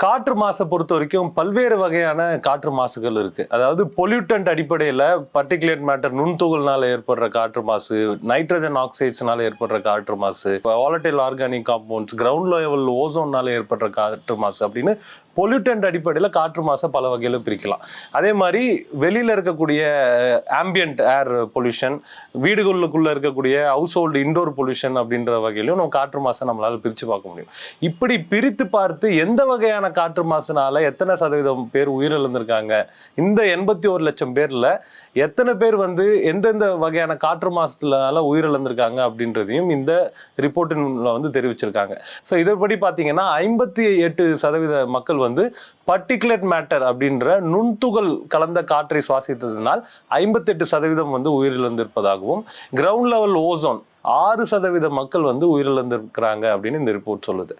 காற்று மாசை பொறுத்த வரைக்கும் பல்வேறு வகையான காற்று மாசுகள் இருக்கு. அதாவது பொல்யூட்டன்ட் அடிப்படையில் பர்டிகுலேட் மேட்டர் நுண்துகள்னால ஏற்படுற காற்று மாசு, நைட்ரஜன் ஆக்சைட்ஸ்னால ஏற்படுற காற்று மாசு, volatile organic compounds, ground level ஓசோன்னால ஏற்படுற காற்று மாசு அப்படின்னு பொல்யூட்டன்ட் அடிப்படையில் காற்று மாசை பல வகையில் பிரிக்கலாம். அதே மாதிரி வெளியில இருக்கக்கூடிய ஆம்பியன்ட் ஏர் பொல்யூஷன், வீடுகளுக்குள்ள இருக்கக்கூடிய ஹவுஸ் ஹோல்டு இன்டோர் பொல்யூஷன் அப்படின்ற வகையிலும் நம்ம காற்று மாசை நம்மளால பிரித்து பார்க்க முடியும். இப்படி பிரித்து பார்த்து எந்த வகையான காற்று மாசுனால எத்தனை சதவீதம் பேர் உயிரிழந்திருக்காங்க, இந்த 81 லட்சம் பேர்ல எத்தனை பேர் எந்தெந்த வகையான காற்று மாசுனால உயிரிழந்திருக்காங்க அப்படின்றதையும் இந்த ரிப்போர்ட்டில் தெரிவிச்சிருக்காங்க. ஸோ இதைப்படி பார்த்தீங்கன்னா 58% மக்கள் பர்டிகுலேட் மேட்டர் அப்படின்ற நுண்துகள் கலந்த காற்றை சுவாசித்ததினால் 58% உயிரிழந்திருப்பதாகவும், கிரவுண்ட் லெவல் ஓசோன் 6% மக்கள் உயிரிழந்திருக்கிறாங்க அப்படின்னு இந்த ரிப்போர்ட் சொல்லுது.